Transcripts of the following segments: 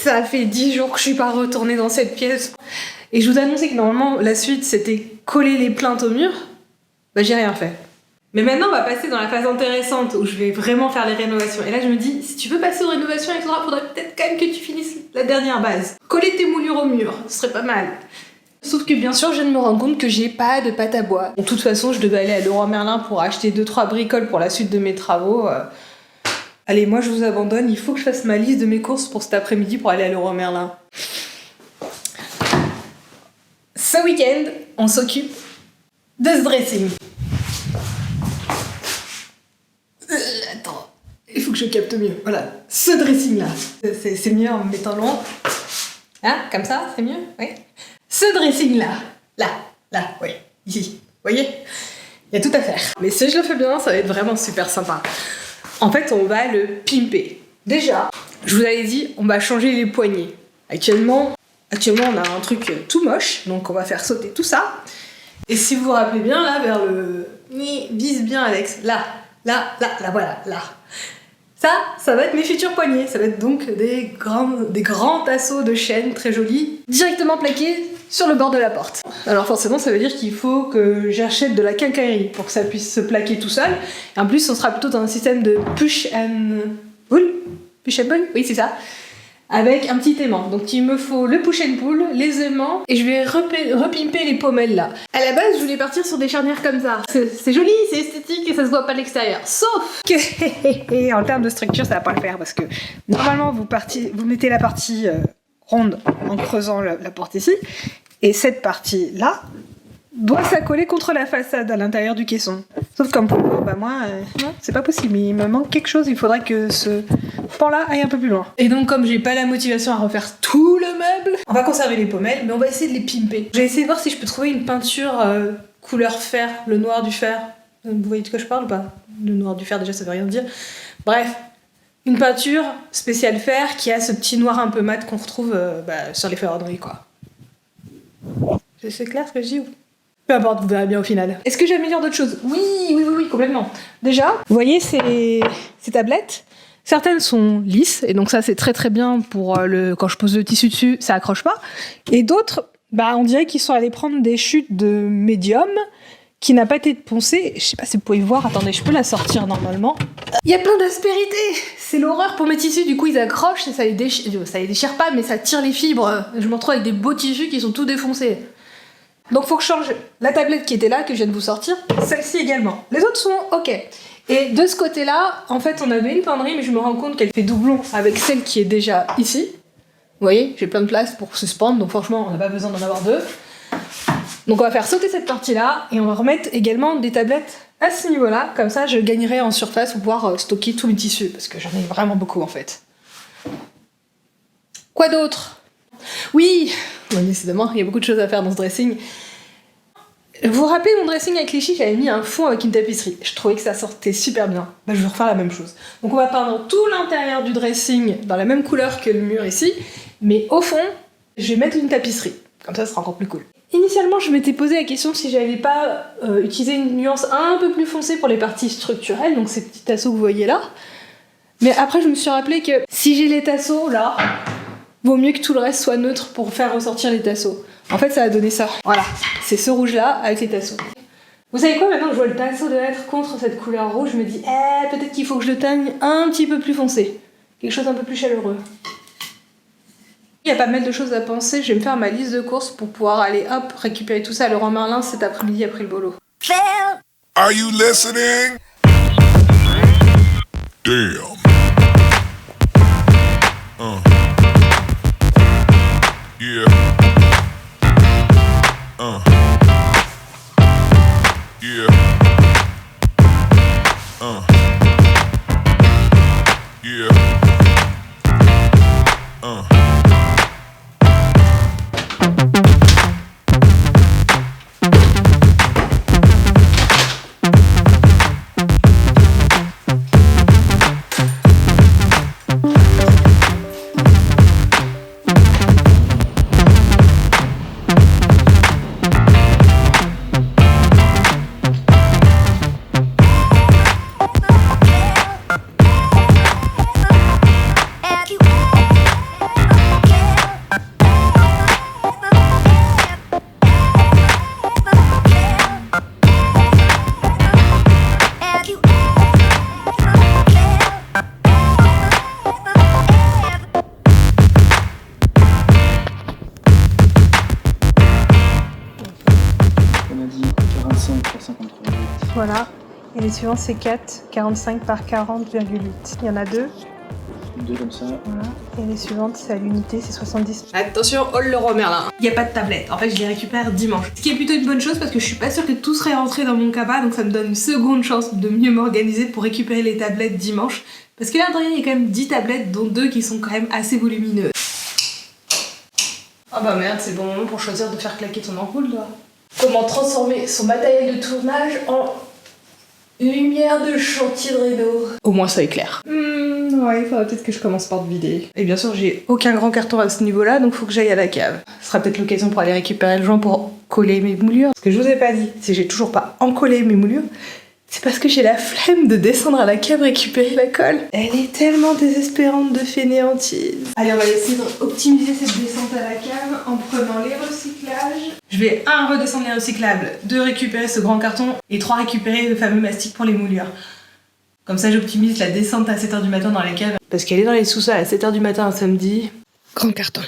Ça fait 10 jours que je suis pas retournée dans cette pièce. Et je vous annonçais que normalement, la suite, c'était coller les plaintes au mur. Bah, j'ai rien fait. Mais maintenant, on va passer dans la phase intéressante où je vais vraiment faire les rénovations. Et là, je me dis, si tu veux passer aux rénovations, Alexandra, faudrait peut-être quand même que tu finisses la dernière base. Coller tes moulures au mur, ce serait pas mal. Sauf que bien sûr, je viens de me rendre compte que j'ai pas de pâte à bois. De toute façon, je devais aller à Leroy Merlin pour acheter 2-3 bricoles pour la suite de mes travaux. Allez, moi je vous abandonne, il faut que je fasse ma liste de mes courses pour cet après-midi pour aller à Leroy Merlin. Ce week-end, on s'occupe de ce dressing. Attends, il faut que je capte mieux. Voilà, ce dressing-là. C'est mieux en me mettant loin. Hein, comme ça, c'est mieux? Oui. Ce dressing-là. Là, oui, ici. Vous voyez? Il y a tout à faire. Mais si je le fais bien, ça va être vraiment super sympa. En fait, on va le pimper. Déjà, je vous avais dit, on va changer les poignées. Actuellement, on a un truc tout moche, donc on va faire sauter tout ça. Et si vous vous rappelez bien, là, vers le... Vise bien, Alex. Là, voilà, là. Ça va être mes futurs poignets. Ça va être donc des grands tasseaux de chêne très jolis, directement plaqués sur le bord de la porte. Alors forcément, ça veut dire qu'il faut que j'achète de la quincaillerie pour que ça puisse se plaquer tout seul. Et en plus, on sera plutôt dans un système de push and pull. Push and pull, oui, c'est ça. Avec un petit aimant. Donc il me faut le push and pull, les aimants, et je vais repimper les pommelles là. À la base, je voulais partir sur des charnières comme ça. C'est joli, c'est esthétique et ça se voit pas de l'extérieur. Sauf que, en termes de structure, ça va pas le faire parce que normalement, vous mettez la partie ronde en creusant la porte ici, et cette partie là doit s'accoler contre la façade à l'intérieur du caisson. Sauf comme pour moi, non, c'est pas possible. Il me manque quelque chose, il faudrait que ce pan-là aille un peu plus loin. Et donc, comme j'ai pas la motivation à refaire tout le meuble, on va conserver les pommelles, mais on va essayer de les pimper. Je vais essayer de voir si je peux trouver une peinture couleur fer, le noir du fer. Vous voyez de quoi je parle ou pas? Le noir du fer, déjà, ça veut rien dire. Bref, une peinture spéciale fer qui a ce petit noir un peu mat qu'on retrouve sur les ferronneries, quoi. C'est clair ce que je dis ou... Peu importe, vous verrez bien au final. Est-ce que j'améliore d'autres choses? Oui, complètement. Déjà, vous voyez ces tablettes? Certaines sont lisses, et donc ça c'est très très bien pour quand je pose le tissu dessus, ça accroche pas. Et d'autres, on dirait qu'ils sont allés prendre des chutes de médium qui n'a pas été poncée. Je sais pas si vous pouvez voir, attendez, je peux la sortir normalement. Il y a plein d'aspérités. C'est l'horreur pour mes tissus, du coup ils accrochent et ça les déchire pas, mais ça tire les fibres. Je me retrouve avec des beaux tissus qui sont tout défoncés. Donc faut que je change la tablette qui était là, que je viens de vous sortir, celle-ci également. Les autres sont ok. Et de ce côté-là, en fait, on avait une penderie, mais je me rends compte qu'elle fait doublon avec celle qui est déjà ici. Vous voyez, j'ai plein de place pour suspendre, donc franchement, on n'a pas besoin d'en avoir deux. Donc on va faire sauter cette partie-là, et on va remettre également des tablettes à ce niveau-là, comme ça je gagnerai en surface pour pouvoir stocker tous mes tissus, parce que j'en ai vraiment beaucoup en fait. Quoi d'autre? Oui, décidément, il y a beaucoup de choses à faire dans ce dressing. Vous vous rappelez mon dressing avec les chiffres, j'avais mis un fond avec une tapisserie. Je trouvais que ça sortait super bien. Je vais refaire la même chose. Donc on va peindre tout l'intérieur du dressing dans la même couleur que le mur ici, mais au fond, je vais mettre une tapisserie. Comme ça, ce sera encore plus cool. Initialement, je m'étais posé la question si j'allais pas utiliser une nuance un peu plus foncée pour les parties structurelles, donc ces petits tasseaux que vous voyez là. Mais après, je me suis rappelé que si j'ai les tasseaux là, vaut mieux que tout le reste soit neutre pour faire ressortir les tasseaux. En fait, ça a donné ça. Voilà, c'est ce rouge-là avec les tasseaux. Vous savez quoi, maintenant que je vois le tasseau de lettres contre cette couleur rouge, je me dis, peut-être qu'il faut que je le teigne un petit peu plus foncé. Quelque chose un peu plus chaleureux. Il y a pas mal de choses à penser, je vais me faire ma liste de courses pour pouvoir aller, hop, récupérer tout ça à Leroy Merlin cet après-midi après le boulot. Are you listening? Damn. Yeah. Yeah. Yeah. Voilà. Et les suivantes, c'est 4, 45 par 40,8. Il y en a 2. 2 comme ça. Voilà. Et les suivantes, c'est à l'unité, c'est 70. Attention, oh le roi Merlin. Il n'y a pas de tablette. En fait, je les récupère dimanche. Ce qui est plutôt une bonne chose parce que je suis pas sûre que tout serait rentré dans mon cabas, donc ça me donne une seconde chance de mieux m'organiser pour récupérer les tablettes dimanche. Parce que là, derrière, il y a quand même 10 tablettes, dont 2 qui sont quand même assez volumineuses. Ah bah merde, c'est le bon moment pour choisir de faire claquer ton ampoule, toi. Comment transformer son matériel de tournage en lumière de chantier de réno. Au moins ça éclaire. Ouais, il faudra peut-être que je commence par te vider. Et bien sûr, j'ai aucun grand carton à ce niveau-là, donc faut que j'aille à la cave. Ce sera peut-être l'occasion pour aller récupérer le joint pour coller mes moulures. Ce que je vous ai pas dit, c'est que j'ai toujours pas encollé mes moulures. C'est parce que j'ai la flemme de descendre à la cave récupérer la colle. Elle est tellement désespérante de fainéantise. Allez, on va essayer d'optimiser cette descente à la cave en prenant les recyclages. Je vais 1 redescendre les recyclables, 2 récupérer ce grand carton et 3 récupérer le fameux mastic pour les moulures. Comme ça, j'optimise la descente à 7h du matin dans la cave. Parce qu'elle est dans les sous-sols à 7h du matin un samedi. Grand carton.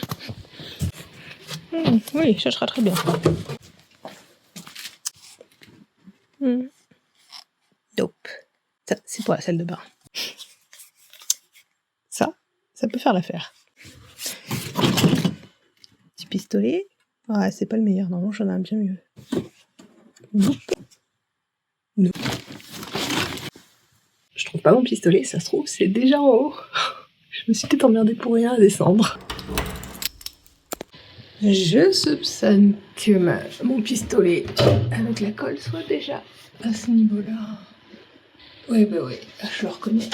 Oui, ça sera très bien. Dope. Ça, c'est pour la salle de bain. Ça peut faire l'affaire. Petit pistolet. Ah, c'est pas le meilleur. Normalement, j'en ai un bien mieux. Nope. Nope. Je trouve pas mon pistolet, ça se trouve, c'est déjà en haut. Je me suis peut-être emmerdée pour rien à descendre. Je soupçonne que mon pistolet avec la colle soit déjà à ce niveau-là. Oui, bah oui, je le reconnais.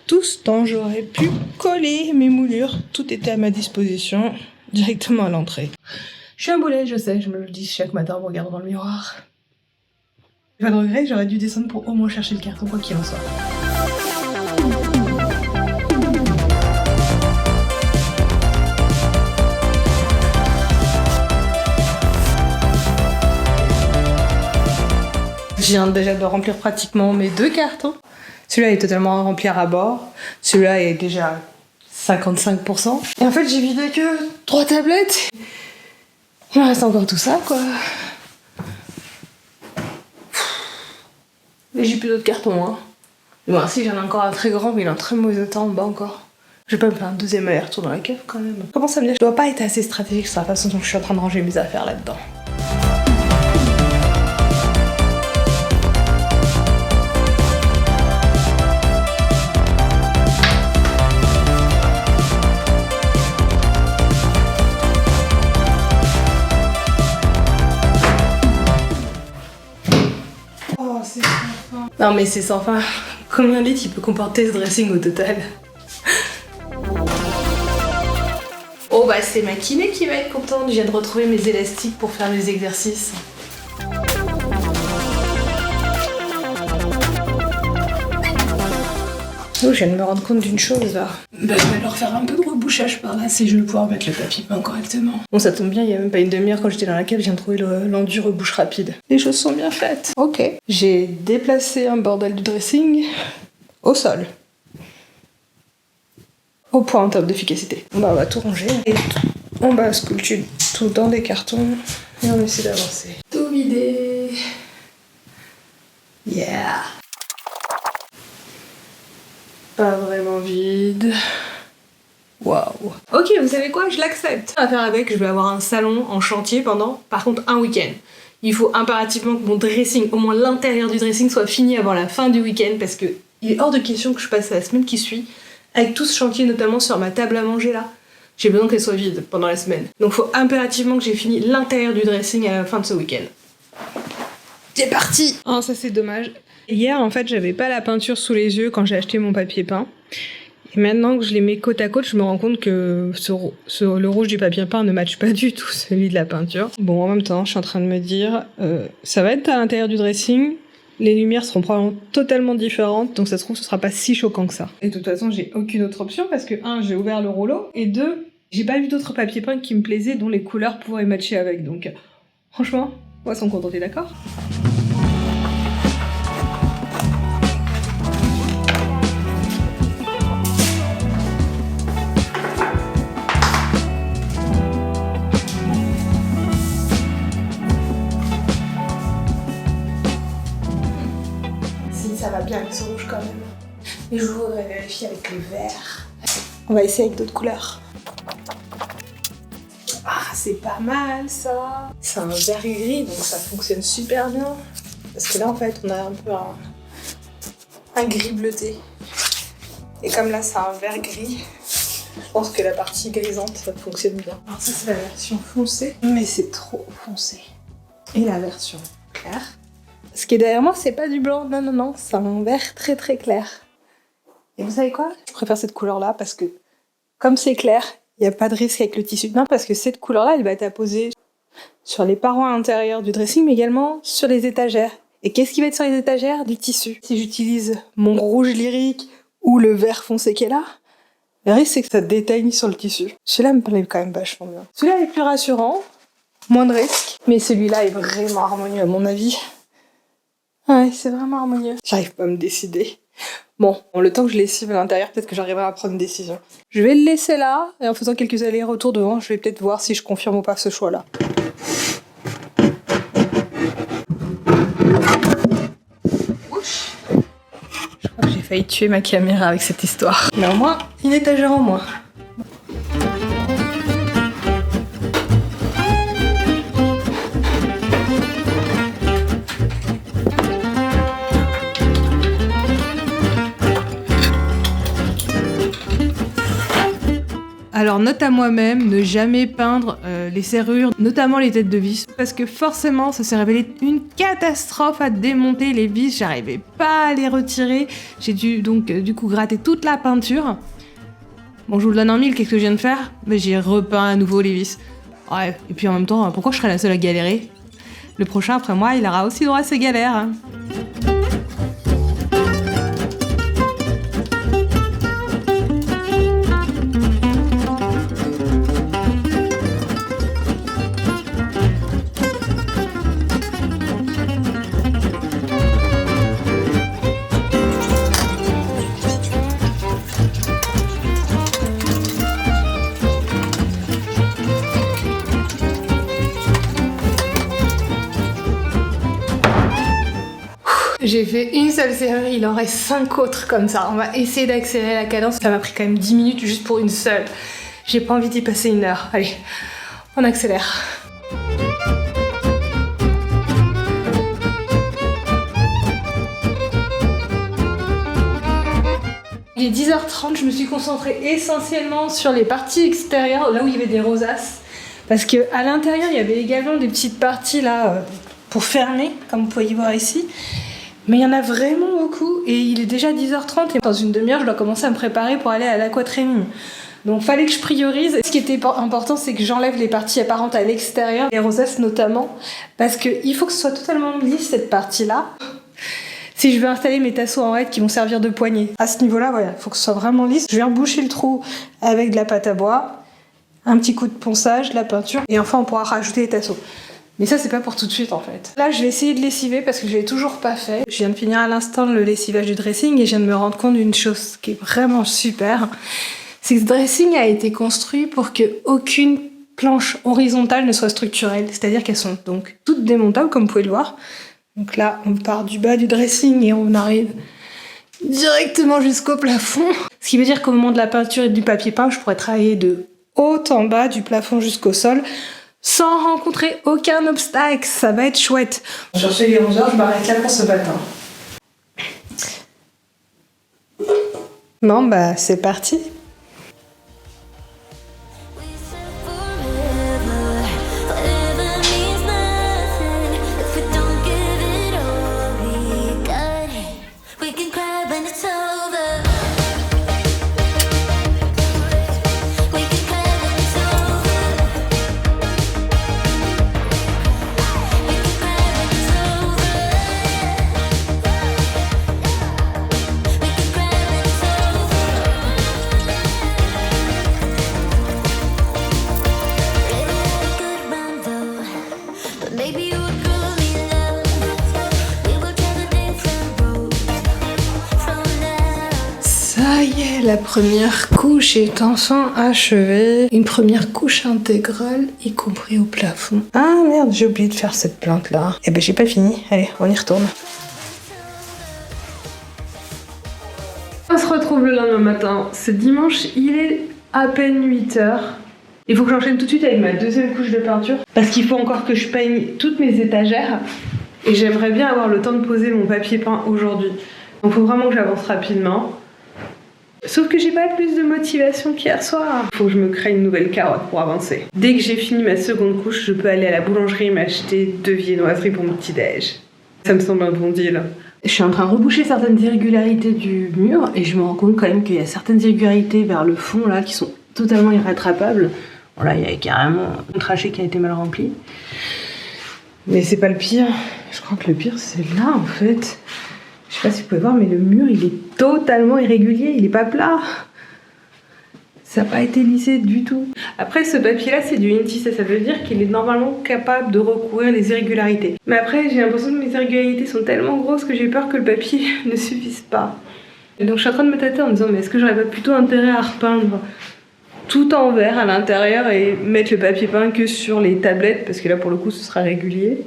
Tout ce temps, j'aurais pu coller mes moulures. Tout était à ma disposition, directement à l'entrée. Je suis un boulet, je sais, je me le dis chaque matin en me regardant dans le miroir. Pas de regret, j'aurais dû descendre pour au moins chercher le carton, quoi qu'il en soit. Je viens déjà de remplir pratiquement mes 2 cartons. Celui-là est totalement rempli à bord. Celui-là est déjà 55%. Et en fait, j'ai vidé que 3 tablettes. Il me reste encore tout ça, quoi. Et j'ai plus d'autres cartons, hein. Bon, si, j'en ai encore un très grand, mais il est en très mauvais état en bas encore. Je vais pas me faire un deuxième aller-retour dans la cave, quand même. Comment ça me dit? Je dois pas être assez stratégique sur la façon dont je suis en train de ranger mes affaires là-dedans. Non mais c'est sans fin. Combien de litres il peut comporter ce dressing au total? Oh bah c'est ma kiné qui va être contente. Je viens de retrouver mes élastiques pour faire les exercices. Oh, je viens de me rendre compte d'une chose là. Bah, je vais leur faire un peu de rebouchage par là si je vais pouvoir mettre le papier peint correctement. Bon, ça tombe bien, il y a même pas une demi-heure quand j'étais dans la cave, je viens de trouver l'enduit rebouche rapide. Les choses sont bien faites. Ok. J'ai déplacé un bordel du dressing au sol. Au point en termes d'efficacité. Bah, on va tout ranger. Et on bascule tout dans des cartons et on essaie d'avancer. Tout vider. Yeah. Pas vraiment vide. Waouh. Ok, vous savez quoi? Je l'accepte. À faire avec, je vais avoir un salon en chantier pendant, par contre, un week-end. Il faut impérativement que mon dressing, au moins l'intérieur du dressing, soit fini avant la fin du week-end parce que il est hors de question que je passe la semaine qui suit avec tout ce chantier, notamment sur ma table à manger là. J'ai besoin qu'elle soit vide pendant la semaine. Donc faut impérativement que j'ai fini l'intérieur du dressing à la fin de ce week-end. C'est parti. Oh, ça c'est dommage. Hier, en fait, j'avais pas la peinture sous les yeux quand j'ai acheté mon papier peint. Et maintenant que je les mets côte à côte, je me rends compte que le rouge du papier peint ne matche pas du tout celui de la peinture. Bon, en même temps, je suis en train de me dire, ça va être à l'intérieur du dressing, les lumières seront probablement totalement différentes, donc ça se trouve, ce sera pas si choquant que ça. Et de toute façon, j'ai aucune autre option parce que, 1, j'ai ouvert le rouleau, et 2, j'ai pas vu d'autres papiers peints qui me plaisaient, dont les couleurs pourraient matcher avec. Donc, franchement, on va s'en contenter, d'accord ? Et je voudrais vérifier avec le vert. On va essayer avec d'autres couleurs. Ah, c'est pas mal ça. C'est un vert gris, donc ça fonctionne super bien. Parce que là, en fait, on a un peu un gris bleuté. Et comme là, c'est un vert gris, je pense que la partie grisante, ça fonctionne bien. Alors ça, c'est la version foncée, mais c'est trop foncé. Et la version claire. Ce qui est derrière moi, c'est pas du blanc, non, non, non, c'est un vert très très clair. Et vous savez quoi? Je préfère cette couleur-là parce que, comme c'est clair, il n'y a pas de risque avec le tissu. Non, parce que cette couleur-là, elle va être apposée sur les parois intérieures du dressing, mais également sur les étagères. Et qu'est-ce qui va être sur les étagères? Du tissu. Si j'utilise mon rouge lyrique ou le vert foncé qui est là, le risque c'est que ça déteigne sur le tissu. Celui-là me plaît quand même vachement bien. Celui-là est plus rassurant, moins de risques, mais celui-là est vraiment harmonieux à mon avis. Ouais, c'est vraiment harmonieux. J'arrive pas à me décider. Bon, le temps que je lessive à l'intérieur, peut-être que j'arriverai à prendre une décision. Je vais le laisser là, et en faisant quelques allers-retours devant, je vais peut-être voir si je confirme ou pas ce choix-là. Ouch. Je crois que j'ai failli tuer ma caméra avec cette histoire. Mais au moins, une étagère en moins. Alors note à moi-même, ne jamais peindre les serrures, notamment les têtes de vis, parce que forcément ça s'est révélé une catastrophe à démonter les vis, j'arrivais pas à les retirer, j'ai dû donc du coup gratter toute la peinture. Bon, je vous le donne en mille, qu'est-ce que je viens de faire? Mais j'ai repeint à nouveau les vis. Ouais, et puis en même temps, pourquoi je serais la seule à galérer? Le prochain après moi, il aura aussi droit à ses galères. Hein. J'ai fait une seule serrure, il en reste 5 autres comme ça. On va essayer d'accélérer la cadence. Ça m'a pris quand même 10 minutes juste pour une seule. J'ai pas envie d'y passer 1 heure. Allez, on accélère. Il est 10h30, je me suis concentrée essentiellement sur les parties extérieures, là où il y avait des rosaces. Parce qu'à l'intérieur, il y avait également des petites parties là pour fermer, comme vous pouvez y voir ici. Mais il y en a vraiment beaucoup et il est déjà 10h30 et dans une demi-heure, je dois commencer à me préparer pour aller à l'aquatraining. Donc fallait que je priorise. Ce qui était important, c'est que j'enlève les parties apparentes à l'extérieur, les rosaces notamment, parce qu'il faut que ce soit totalement lisse cette partie-là. Si je veux installer mes tasseaux en raid qui vont servir de poignée. À ce niveau-là, voilà, il faut que ce soit vraiment lisse. Je vais reboucher le trou avec de la pâte à bois, un petit coup de ponçage, de la peinture et enfin on pourra rajouter les tasseaux. Mais ça, c'est pas pour tout de suite en fait. Là, je vais essayer de lessiver parce que je l'ai toujours pas fait. Je viens de finir à l'instant le lessivage du dressing et je viens de me rendre compte d'une chose qui est vraiment super. C'est que ce dressing a été construit pour qu'aucune planche horizontale ne soit structurelle. C'est-à-dire qu'elles sont donc toutes démontables, comme vous pouvez le voir. Donc là, on part du bas du dressing et on arrive directement jusqu'au plafond. Ce qui veut dire qu'au moment de la peinture et du papier peint, je pourrais travailler de haut en bas, du plafond jusqu'au sol, sans rencontrer aucun obstacle. Ça va être chouette. Sur ce, il est 11h, je m'arrête là pour ce matin. Bon, bah, c'est parti. Ça y est, la première couche est enfin achevée. Une première couche intégrale, y compris au plafond. Ah merde, j'ai oublié de faire cette plante là. Eh ben j'ai pas fini. Allez, on y retourne. On se retrouve le lendemain matin, c'est dimanche, il est à peine 8h. Il faut que j'enchaîne tout de suite avec ma deuxième couche de peinture parce qu'il faut encore que je peigne toutes mes étagères et j'aimerais bien avoir le temps de poser mon papier peint aujourd'hui. Donc il faut vraiment que j'avance rapidement. Sauf que j'ai pas plus de motivation qu'hier soir. Faut que je me crée une nouvelle carotte pour avancer. Dès que j'ai fini ma seconde couche, je peux aller à la boulangerie et m'acheter 2 viennoiseries pour mon petit-déj. Ça me semble un bon deal. Je suis en train de reboucher certaines irrégularités du mur et je me rends compte quand même qu'il y a certaines irrégularités vers le fond là qui sont totalement irrattrapables. Bon là il y a carrément un trachet qui a été mal rempli. Mais c'est pas le pire. Je crois que le pire c'est là en fait. Je sais pas si vous pouvez voir mais le mur il est totalement irrégulier, il est pas plat. Ça n'a pas été lissé du tout. Après ce papier là c'est du Intisa, ça veut dire qu'il est normalement capable de recouvrir les irrégularités. Mais après j'ai l'impression que mes irrégularités sont tellement grosses que j'ai peur que le papier ne suffise pas. Et donc je suis en train de me tâter en me disant mais est-ce que j'aurais pas plutôt intérêt à repeindre tout en vert à l'intérieur et mettre le papier peint que sur les tablettes parce que là pour le coup ce sera régulier.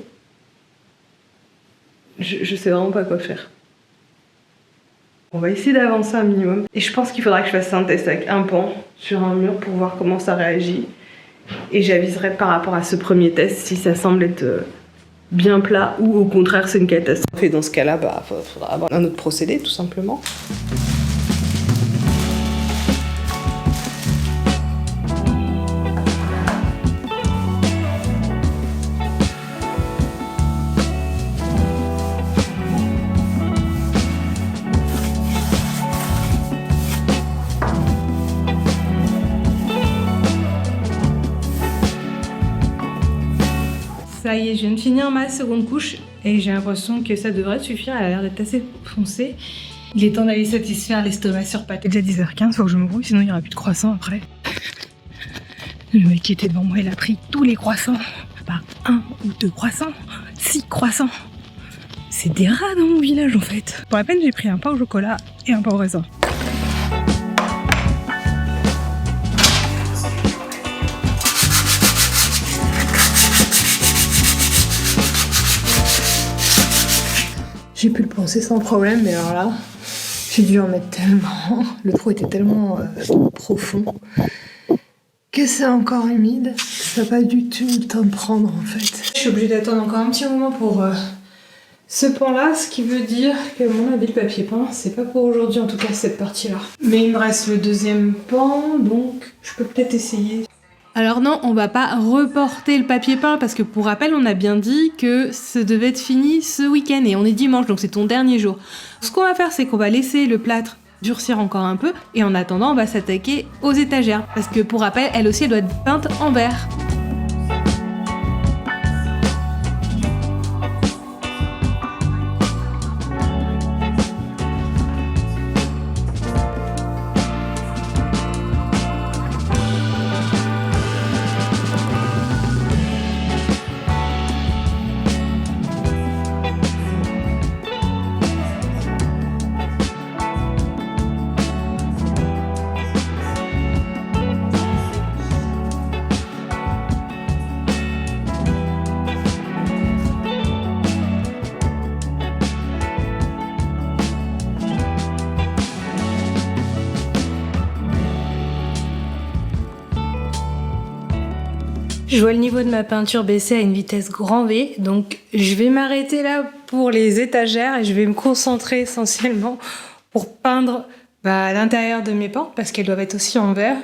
Je sais vraiment pas quoi faire. On va essayer d'avancer un minimum. Et je pense qu'il faudra que je fasse un test avec un pan sur un mur pour voir comment ça réagit. Et j'aviserai par rapport à ce premier test si ça semble être bien plat ou au contraire c'est une catastrophe. Et dans ce cas-là, bah, faudra avoir un autre procédé tout simplement. Ça y est, je viens de finir ma seconde couche et j'ai l'impression que ça devrait suffire, elle a l'air d'être assez foncée. Il est temps d'aller satisfaire l'estomac sur pâte. C'est déjà 10h15, faut que je me brouille, sinon il n'y aura plus de croissants après. Le mec qui était devant moi, il a pris tous les croissants. Pas 1 ou 2 croissants, 6 croissants. C'est des rats dans mon village en fait. Pour la peine, j'ai pris un pain au chocolat et un pain au raisin. J'ai pu le poncer sans problème, mais alors là, j'ai dû en mettre tellement. Le trou était tellement profond que c'est encore humide. Ça n'a pas du tout le temps de prendre en fait. Je suis obligée d'attendre encore un petit moment pour ce pan-là, ce qui veut dire que mon avis, le papier peint, c'est pas pour aujourd'hui en tout cas cette partie-là. Mais il me reste le deuxième pan, donc je peux peut-être essayer. Alors non, on va pas reporter le papier peint parce que pour rappel, on a bien dit que ça devait être fini ce week-end et on est dimanche, donc c'est ton dernier jour. Ce qu'on va faire, c'est qu'on va laisser le plâtre durcir encore un peu et en attendant, on va s'attaquer aux étagères parce que pour rappel, elle aussi, elle doit être peinte en vert. Je vois le niveau de ma peinture baisser à une vitesse grand V, donc je vais m'arrêter là pour les étagères et je vais me concentrer essentiellement pour peindre à l'intérieur de mes portes parce qu'elles doivent être aussi en verre.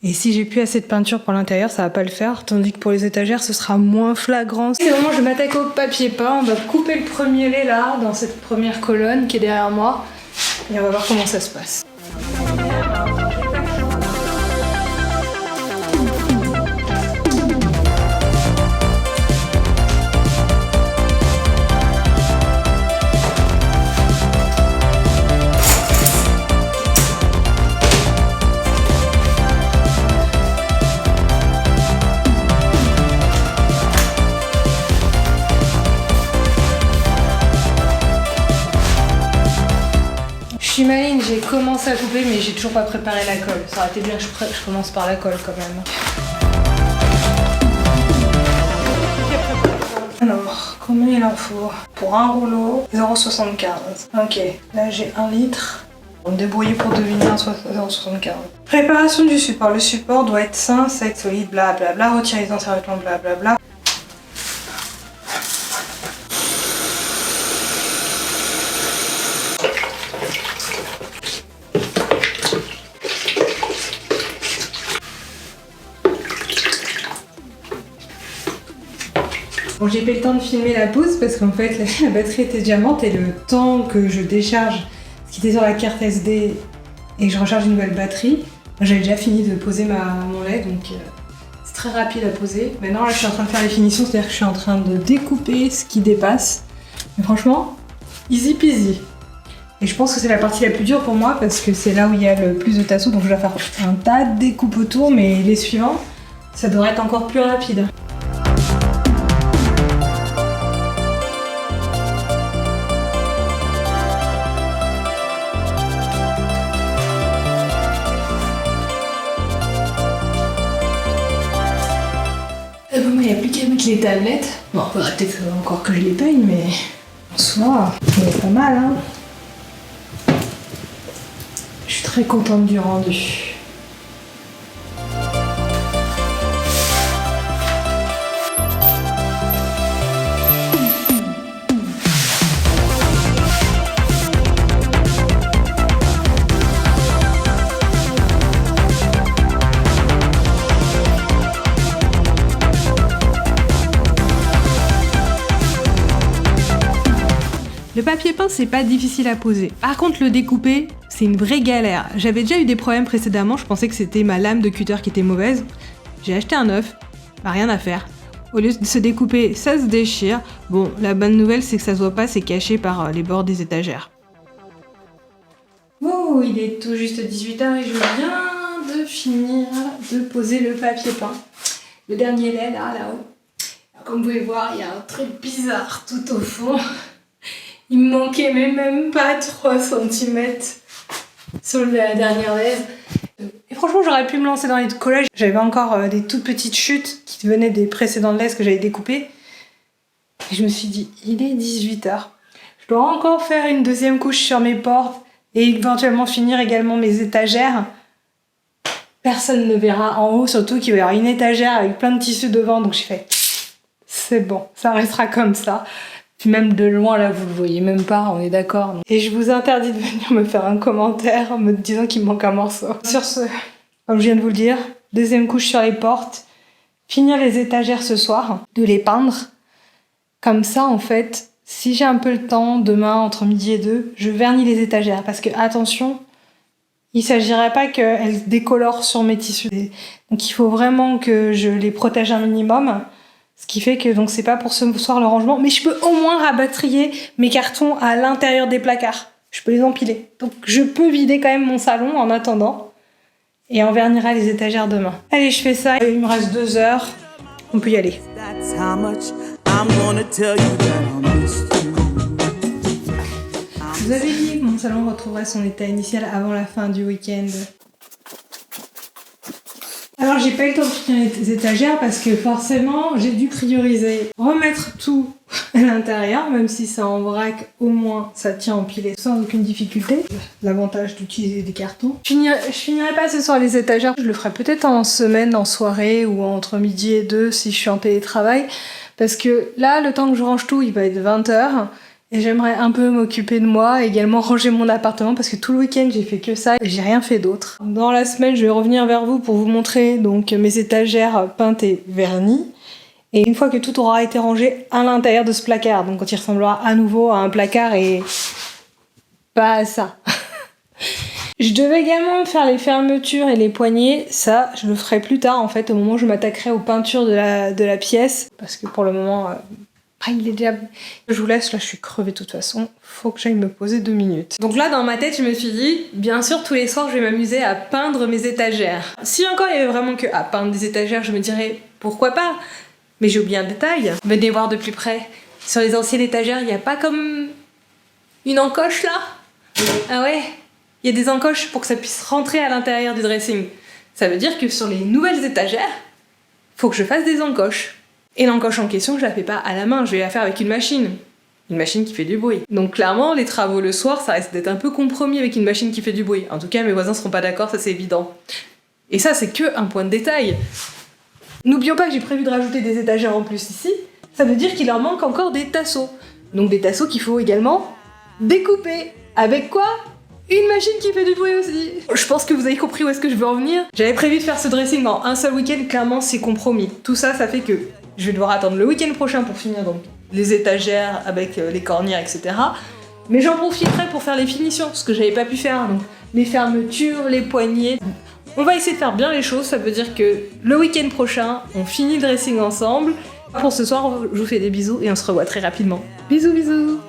Et si j'ai plus assez de peinture pour l'intérieur, ça va pas le faire, tandis que pour les étagères, ce sera moins flagrant. C'est le moment où je m'attaque au papier peint. On va couper le premier lait là, dans cette première colonne qui est derrière moi, et on va voir comment ça se passe. Je suis maligne, j'ai commencé à couper mais j'ai toujours pas préparé la colle. Ça aurait été bien que je commence par la colle quand même. Alors, combien il en faut? Pour un rouleau, 0,75. Ok, là j'ai 1 litre. On me débrouiller pour deviner un 0,75. Préparation du support. Le support doit être sain, sec, solide, blablabla. Retirer les enservements, blablabla. Bon, j'ai pas eu le temps de filmer la pause parce qu'en fait la batterie était déjà morte et le temps que je décharge ce qui était sur la carte SD et que je recharge une nouvelle batterie, j'avais déjà fini de poser mon lait, donc c'est très rapide à poser. Maintenant là je suis en train de faire les finitions, c'est-à-dire que je suis en train de découper ce qui dépasse. Mais franchement, easy peasy. Et je pense que c'est la partie la plus dure pour moi parce que c'est là où il y a le plus de tasseaux, donc je dois faire un tas de découpes autour, mais les suivants, ça devrait être encore plus rapide. Il n'y a plus qu'à mettre les tablettes. Bon, il faudrait peut-être encore que je les peigne, mais en soi, c'est pas mal, hein. Je suis très contente du rendu. Le papier peint, c'est pas difficile à poser. Par contre, le découper, c'est une vraie galère. J'avais déjà eu des problèmes précédemment, je pensais que c'était ma lame de cutter qui était mauvaise. J'ai acheté un neuf, bah rien à faire. Au lieu de se découper, ça se déchire. Bon, la bonne nouvelle, c'est que ça se voit pas, c'est caché par les bords des étagères. Oh, il est tout juste 18h et je viens de finir de poser le papier peint. Le dernier lait, là-haut. Comme vous pouvez voir, il y a un truc bizarre tout au fond. Il me manquait même pas 3 cm sur la dernière lèvre. Et franchement, j'aurais pu me lancer dans les collages. J'avais encore des toutes petites chutes qui venaient des précédentes lèvres que j'avais découpées. Et je me suis dit, il est 18h. Je dois encore faire une deuxième couche sur mes portes et éventuellement finir également mes étagères. Personne ne verra en haut, surtout qu'il va y avoir une étagère avec plein de tissus devant. Donc j'ai fait, c'est bon, ça restera comme ça. Puis même de loin, là, vous le voyez même pas, on est d'accord. Et je vous interdis de venir me faire un commentaire en me disant qu'il me manque un morceau. Sur ce, comme je viens de vous le dire, deuxième couche sur les portes, finir les étagères ce soir, de les peindre. Comme ça, en fait, si j'ai un peu le temps, demain, entre midi et 2, je vernis les étagères. Parce que, attention, il s'agirait pas qu'elles décolorent sur mes tissus. Donc il faut vraiment que je les protège un minimum. Ce qui fait que donc c'est pas pour ce soir le rangement, mais je peux au moins rapatrier mes cartons à l'intérieur des placards. Je peux les empiler. Donc je peux vider quand même mon salon en attendant. Et on vernira les étagères demain. Allez, je fais ça. Il me reste 2 heures. On peut y aller. Vous avez dit que mon salon retrouverait son état initial avant la fin du week-end. Alors j'ai pas eu le temps de finir les étagères parce que forcément j'ai dû prioriser remettre tout à l'intérieur, même si ça en vrac, au moins ça tient empilé sans aucune difficulté. L'avantage d'utiliser des cartons. Je finirai pas ce soir les étagères, je le ferai peut-être en semaine, en soirée ou entre midi et 2 si je suis en télétravail. Parce que là, le temps que je range tout, il va être 20h. Et j'aimerais un peu m'occuper de moi, également ranger mon appartement parce que tout le week-end j'ai fait que ça et j'ai rien fait d'autre. Dans la semaine, je vais revenir vers vous pour vous montrer donc mes étagères peintes et vernies. Et une fois que tout aura été rangé à l'intérieur de ce placard, donc quand il ressemblera à nouveau à un placard et pas à ça. Je devais également faire les fermetures et les poignées, ça je le ferai plus tard en fait, au moment où je m'attaquerai aux peintures de la pièce, parce que pour le moment... il est déjà... Je vous laisse, là je suis crevée de toute façon, faut que j'aille me poser 2 minutes. Donc là dans ma tête je me suis dit, bien sûr tous les soirs je vais m'amuser à peindre mes étagères. Si encore il y avait vraiment que à peindre des étagères, je me dirais pourquoi pas. Mais j'ai oublié un détail, venez voir de plus près. Sur les anciennes étagères, il n'y a pas comme une encoche là? Ah ouais, il y a des encoches pour que ça puisse rentrer à l'intérieur du dressing. Ça veut dire que sur les nouvelles étagères, faut que je fasse des encoches. Et l'encoche en question, je la fais pas à la main, je vais la faire avec une machine. une machine qui fait du bruit. Donc clairement, les travaux le soir, ça risque d'être un peu compromis avec une machine qui fait du bruit. En tout cas, mes voisins seront pas d'accord, ça c'est évident. Et ça, c'est que un point de détail. N'oublions pas que j'ai prévu de rajouter des étagères en plus ici. Ça veut dire qu'il leur manque encore des tasseaux. Donc des tasseaux qu'il faut également découper. Avec quoi ? Une machine qui fait du bruit aussi. Je pense que vous avez compris où est-ce que je veux en venir. J'avais prévu de faire ce dressing en un seul week-end, clairement c'est compromis. Tout ça, ça fait que je vais devoir attendre le week-end prochain pour finir donc les étagères avec les cornières, etc. Mais j'en profiterai pour faire les finitions, ce que j'avais pas pu faire. Donc les fermetures, les poignées. On va essayer de faire bien les choses, ça veut dire que le week-end prochain, on finit le dressing ensemble. Pour ce soir, je vous fais des bisous et on se revoit très rapidement. Bisous, bisous.